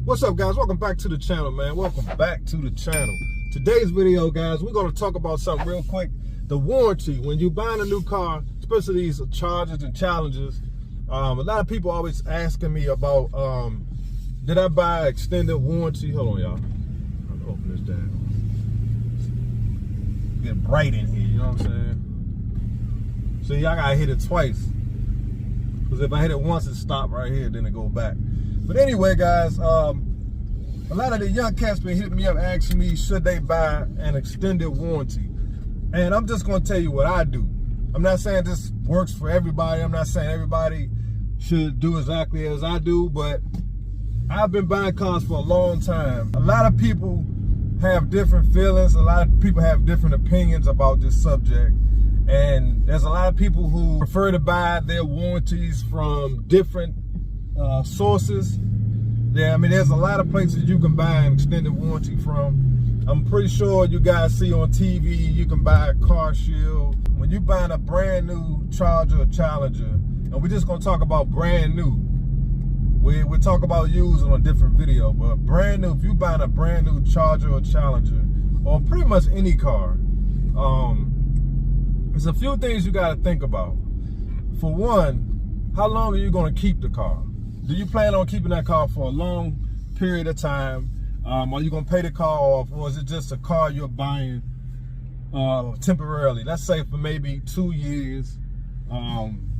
What's up, guys? Welcome back to the channel, man. Welcome back to the channel. Today's video, guys, we're going to talk about something real quick. The warranty. When you're buying a new car, especially these Chargers and Challengers, a lot of people always asking me about, did I buy extended warranty? Hold on, y'all. I'm gonna open this down. Get bright in here, you know what I'm saying? See, I gotta hit it twice. Because if I hit it once, it stopped right here, then it go back. But anyway, guys, a lot of the young cats been hitting me up asking me, should they buy an extended warranty? And I'm just going to tell you what I do. I'm not saying this works for everybody. I'm not saying everybody should do exactly as I do, but I've been buying cars for a long time. A lot of people have different feelings. A lot of people have different opinions about this subject. And there's a lot of people who prefer to buy their warranties from different sources. Yeah, I mean, there's a lot of places you can buy an extended warranty from. I'm pretty sure you guys see on TV, you can buy a car shield. When you're buying a brand new Charger or Challenger, and we're just gonna talk about brand new. We'll talk about used on a different video, but brand new, if you're buying a brand new Charger or Challenger, or pretty much any car, there's a few things you gotta think about. For one, how long are you gonna keep the car? Do you plan on keeping that car for a long period of time? Are you going to pay the car off, or is it just a car you're buying temporarily? Let's say for maybe 2 years,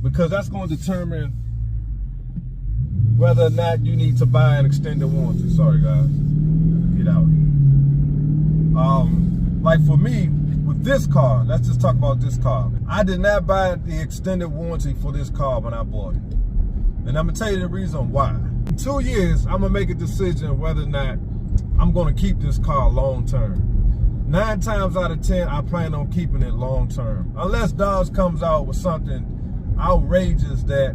because that's going to determine whether or not you need to buy an extended warranty. Sorry, guys. Get out here. Like for me, with this car, let's just talk about this car. I did not buy the extended warranty for this car when I bought it. And I'm gonna tell you the reason why. In 2 years, I'm gonna make a decision whether or not I'm gonna keep this car long term. 9 times out of 10, I plan on keeping it long term. Unless Dodge comes out with something outrageous that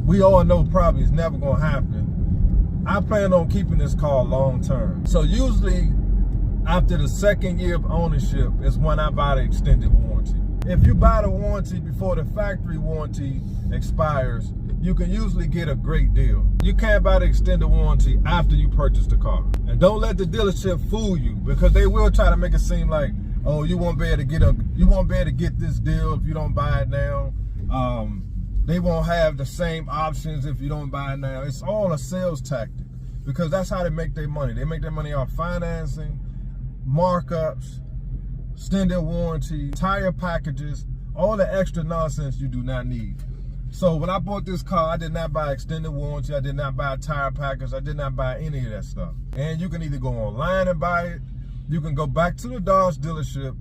we all know probably is never gonna happen, I plan on keeping this car long term. So usually, after the 2nd year of ownership is when I buy the extended warranty. If you buy the warranty before the factory warranty expires, you can usually get a great deal. You can't buy the extended warranty after you purchase the car. And don't let the dealership fool you, because they will try to make it seem like, oh, you won't be able to get this deal if you don't buy it now. They won't have the same options if you don't buy it now. It's all a sales tactic, because that's how they make their money. They make their money off financing, markups, extended warranty, tire packages, all the extra nonsense you do not need. So when I bought this car, I did not buy extended warranty. I did not buy a tire package. I did not buy any of that stuff. And you can either go online and buy it. You can go back to the Dodge dealership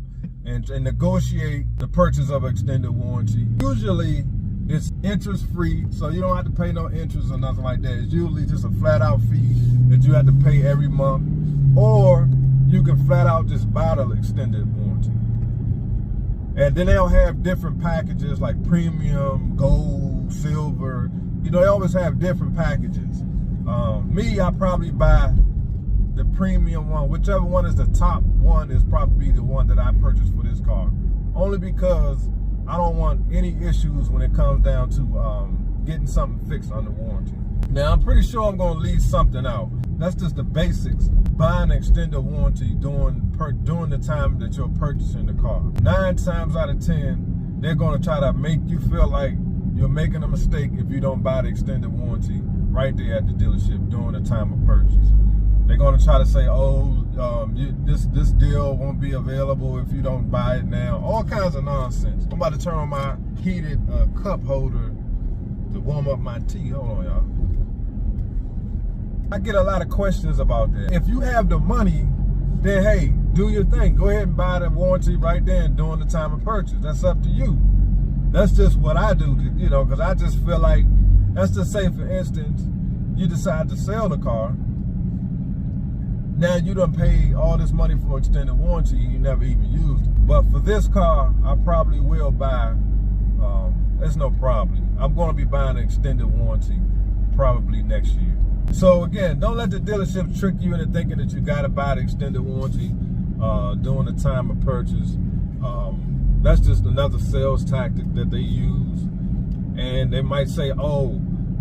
and negotiate the purchase of an extended warranty. Usually it's interest free, so you don't have to pay no interest or nothing like that. It's usually just a flat out fee that you have to pay every month. Or you can flat out just buy the extended warranty. And then they'll have different packages like premium, gold, silver. You know, they always have different packages. Me, I probably buy the premium one. Whichever one is the top one is probably the one that I purchased for this car. Only because I don't want any issues when it comes down to getting something fixed under warranty. Now, I'm pretty sure I'm going to leave something out. That's just the basics. Buying an extended warranty during the time that you're purchasing the car. 9 times out of 10, they're going to try to make you feel like you're making a mistake if you don't buy the extended warranty right there at the dealership during the time of purchase. They're going to try to say, oh, this deal won't be available if you don't buy it now. All kinds of nonsense. I'm about to turn on my heated cup holder to warm up my tea. Hold on, y'all. I get a lot of questions about that. If you have the money, then hey, do your thing. Go ahead and buy the warranty right there during the time of purchase. That's up to you. That's just what I do, you know, because I just feel like, let's just say, for instance, you decide to sell the car. Now you done paid all this money for extended warranty, you never even used it. But for this car, I probably will buy, there's no problem. I'm going to be buying an extended warranty probably next year. So again, don't let the dealership trick you into thinking that you got to buy the extended warranty during the time of purchase. That's just another sales tactic that they use. And they might say, oh,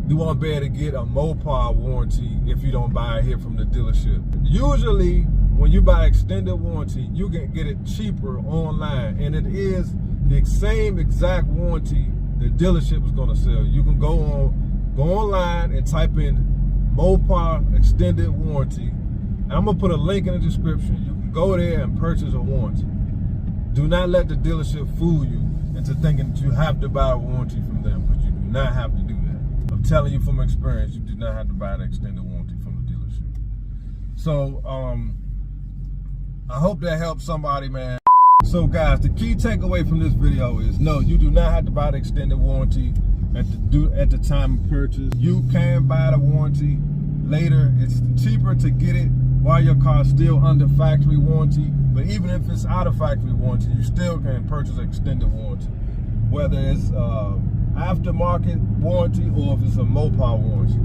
you won't be able to get a Mopar warranty if you don't buy it here from the dealership. Usually, when you buy extended warranty, you can get it cheaper online, and it is the same exact warranty the dealership is going to sell. You can go online and type in Mopar extended warranty, and I'm going to put a link in the description. You can go there and purchase a warranty. Do not let the dealership fool you into thinking that you have to buy a warranty from them, because you do not have to do that. I'm telling you from experience, you do not have to buy the extended warranty from the dealership. So, I hope that helps somebody, man. So guys, the key takeaway from this video is no, you do not have to buy the extended warranty at the time of purchase. You can buy the warranty later. It's cheaper to get it while your car's still under factory warranty. But even if it's out of factory warranty, you still can purchase an extended warranty, whether it's aftermarket warranty or if it's a Mopar warranty.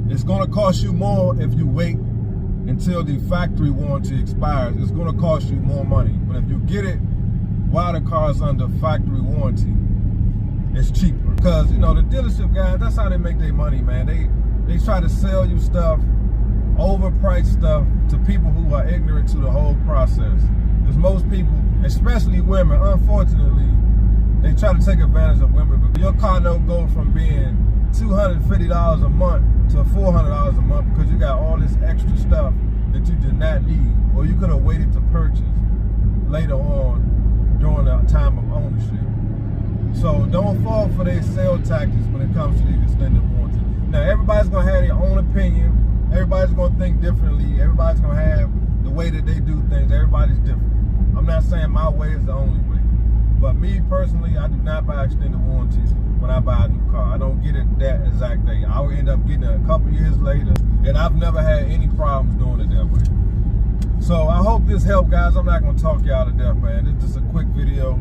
It's going to cost you more if you wait until the factory warranty expires. It's going to cost you more money. But if you get it while the car's under factory warranty, it's cheaper. Because, you know, the dealership guys, that's how they make their money, man. They try to sell you stuff, overpriced stuff, to people who are ignorant to the whole process. Because most people, especially women, unfortunately, they try to take advantage of women. But your car don't go from being $250 a month to $400 a month because you got all this extra stuff that you did not need, or you could have waited to purchase later on during the time of ownership. So don't fall for their sales tactics when it comes to these extended warranties. Now everybody's gonna have their own opinion. Everybody's gonna think differently. Everybody's gonna have the way that they do things. Everybody's different. I'm not saying my way is the only way. But me personally, I do not buy extended warranties when I buy a new car. I don't get it that exact day. I will end up getting it a couple years later, and I've never had any problems doing it that way. So I hope this helped, guys. I'm not going to talk y'all to death, man. It's just a quick video.